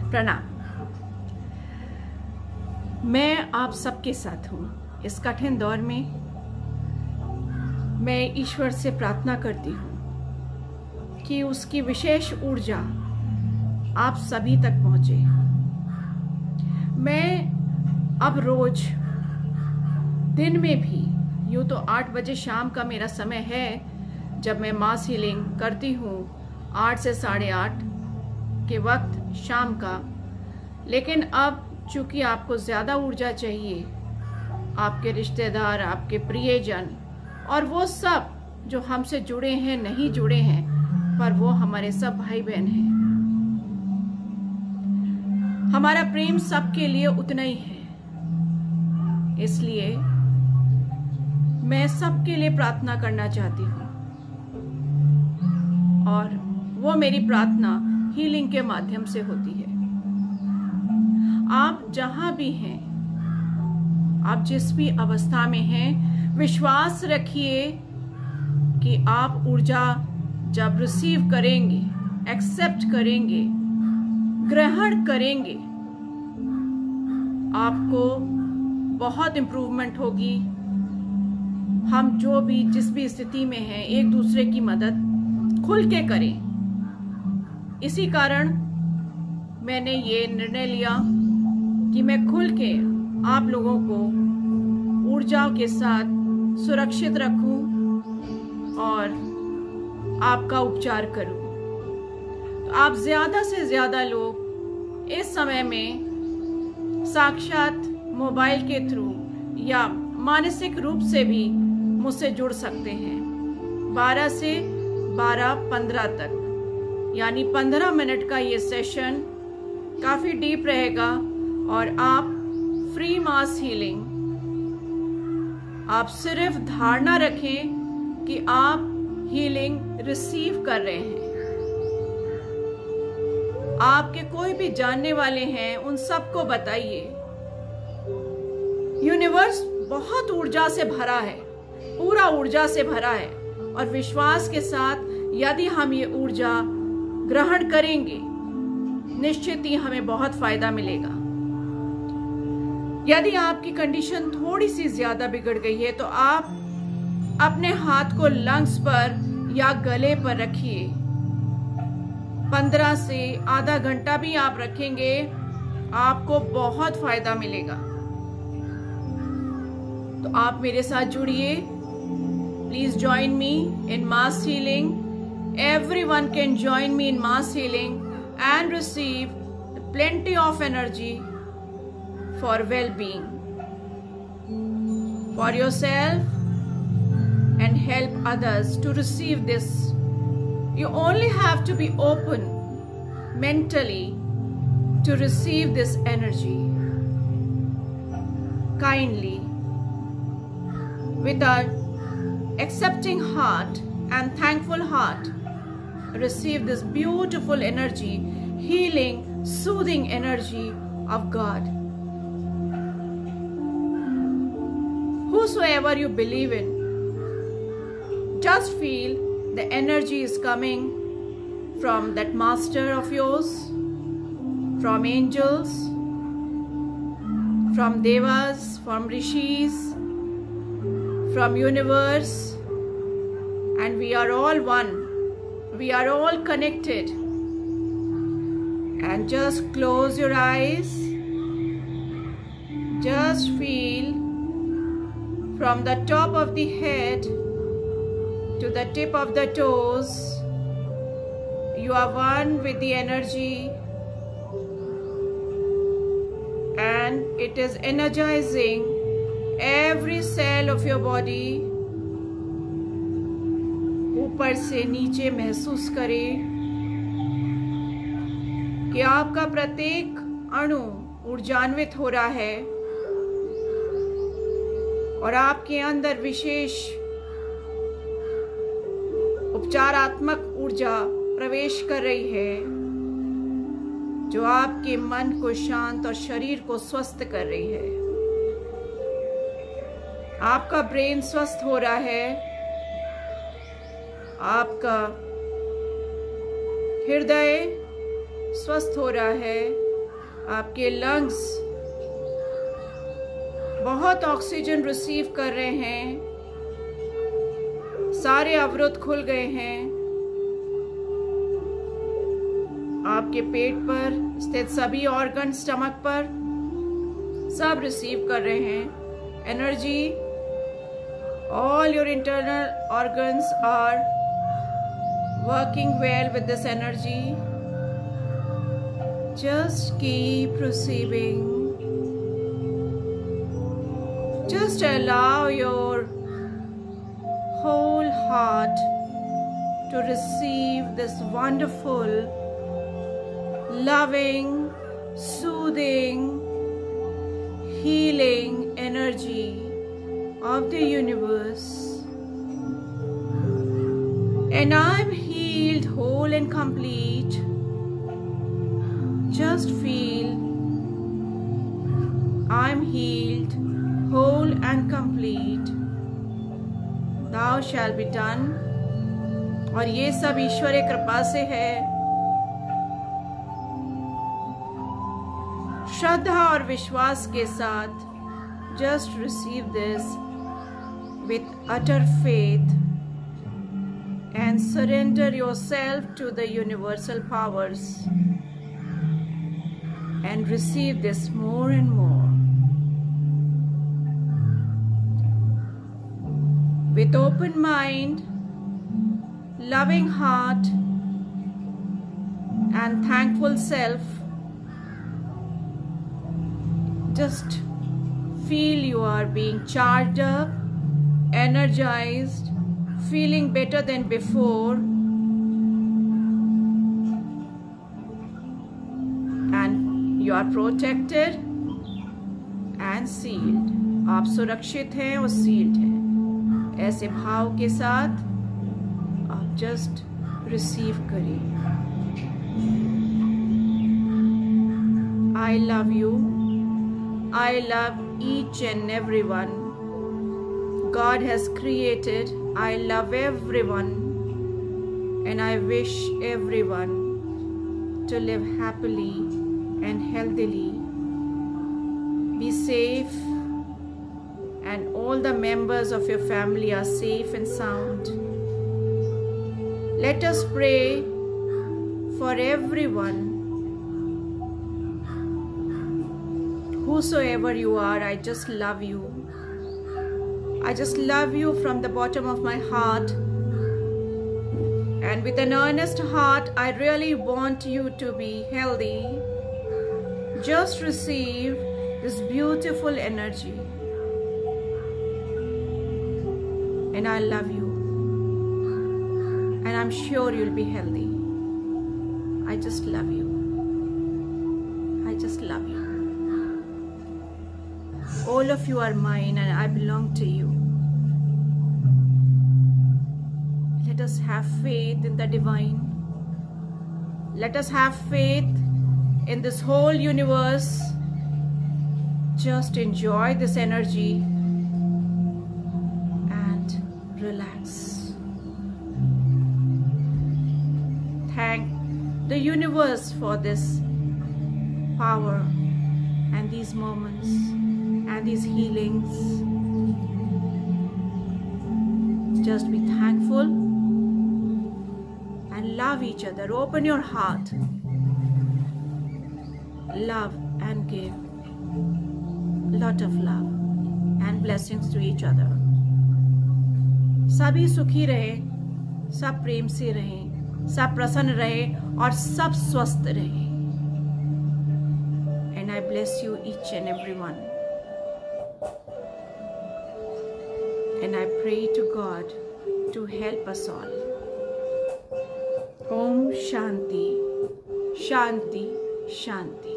प्रणाम। मैं आप सबके साथ हूँ। इस कठिन दौर में मैं ईश्वर से प्रार्थना करती हूँ कि उसकी विशेष ऊर्जा आप सभी तक पहुँचे। मैं अब रोज दिन में भी, यूँ तो 8 बजे शाम का मेरा समय है जब मैं मास हीलिंग करती हूँ, 8 से 8:30 के वक्त शाम का। लेकिन अब चूंकि आपको ज़्यादा ऊर्जा चाहिए, आपके रिश्तेदार, आपके प्रियजन और वो सब जो हमसे जुड़े हैं, नहीं जुड़े हैं, पर वो हमारे सब भाई बहन हैं। हमारा प्रेम सबके लिए उतना ही है। इसलिए मैं सबके लिए प्रार्थना करना चाहती हूँ और वो मेरी प्रार्थना हीलिंग के माध्यम से होती है। आप जहां भी हैं, आप जिस भी अवस्था में हैं, विश्वास रखिए कि आप ऊर्जा जब रिसीव करेंगे, एक्सेप्ट करेंगे, ग्रहण करेंगे, आपको बहुत इम्प्रूवमेंट होगी। हम जो भी जिस भी स्थिति में हैं, एक दूसरे की मदद खुल के करें। इसी कारण मैंने ये निर्णय लिया कि मैं खुल के आप लोगों को ऊर्जा के साथ सुरक्षित रखूं और आपका उपचार करूं। तो आप ज़्यादा से ज़्यादा लोग इस समय में साक्षात मोबाइल के थ्रू या मानसिक रूप से भी मुझसे जुड़ सकते हैं। 12 से 12:15 तक, यानी 15 मिनट का ये सेशन काफ़ी डीप रहेगा और आप फ्री मास हीलिंग, आप सिर्फ धारणा रखें कि आप हीलिंग रिसीव कर रहे हैं। आपके कोई भी जानने वाले हैं, उन सबको बताइए। यूनिवर्स बहुत ऊर्जा से भरा है, पूरा ऊर्जा से भरा है और विश्वास के साथ यदि हम ये ऊर्जा ग्रहण करेंगे, निश्चित ही हमें बहुत फायदा मिलेगा। यदि आपकी कंडीशन थोड़ी सी ज्यादा बिगड़ गई है तो आप अपने हाथ को लंग्स पर या गले पर रखिए। 15 से आधा घंटा भी आप रखेंगे, आपको बहुत फायदा मिलेगा। तो आप मेरे साथ जुड़िए। Please join me in mass healing. Everyone can join me in mass healing and receive plenty of energy for well-being for yourself and help others to receive this. You only have to be open mentally to receive this energy kindly with an accepting heart and thankful heart. Receive this beautiful energy, healing, soothing energy of God. Whosoever you believe in, just feel the energy is coming from that master of yours, from angels, from devas, from rishis, from universe, and we are all one. We are all connected. And just close your eyes. Just feel from the top of the head to the tip of the toes. You are one with the energy, and it is energizing every cell of your body. ऊपर से नीचे महसूस करें कि आपका प्रत्येक अणु ऊर्जान्वित हो रहा है और आपके अंदर विशेष उपचारात्मक ऊर्जा प्रवेश कर रही है, जो आपके मन को शांत और शरीर को स्वस्थ कर रही है। आपका ब्रेन स्वस्थ हो रहा है, आपका हृदय स्वस्थ हो रहा है, आपके लंग्स बहुत ऑक्सीजन रिसीव कर रहे हैं, सारे अवरोध खुल गए हैं। आपके पेट पर स्थित सभी ऑर्गन, स्टमक पर सब रिसीव कर रहे हैं energy. All your internal organs are working well with this energy. Just keep receiving. Just allow your whole heart to receive this wonderful, loving, soothing, healing energy of the universe. And I'm healed, whole and complete. Just feel I'm healed, whole and complete. Thou shall be done. और ये सब ईश्वरीय कृपा से है। श्रद्धा और विश्वास के साथ just receive this with utter faith and surrender yourself to the universal powers and receive this more and more. With open mind, loving heart and thankful self, just feel you are being charged up, energized, feeling better than before, and you are protected and sealed. आप सुरक्षित हैं और sealed हैं। ऐसे भाव के साथ आप just receive करिए। I love you. I love each and everyone God has created. I love everyone, and I wish everyone to live happily and healthily. Be safe, and all the members of your family are safe and sound. Let us pray for everyone. Whosoever you are, I just love you. I just love you from the bottom of my heart. And with an earnest heart, I really want you to be healthy. Just receive this beautiful energy. And I love you. And I'm sure you'll be healthy. I just love you. I just love you. All of you are mine, and I belong to you. Let us have faith in the divine. Let us have faith in this whole universe. Just enjoy this energy and relax. Thank the universe for this power and these moments and these healings. Just be thankful and love each other. Open your heart. Love and give. Lot of love and blessings to each other. सभी सुखी रहे, सब प्रेम से रहें, सब प्रसन्न रहे और सब स्वस्थ रहे. And I bless you each and every one. And I pray to God to help us all. Om Shanti, Shanti, Shanti.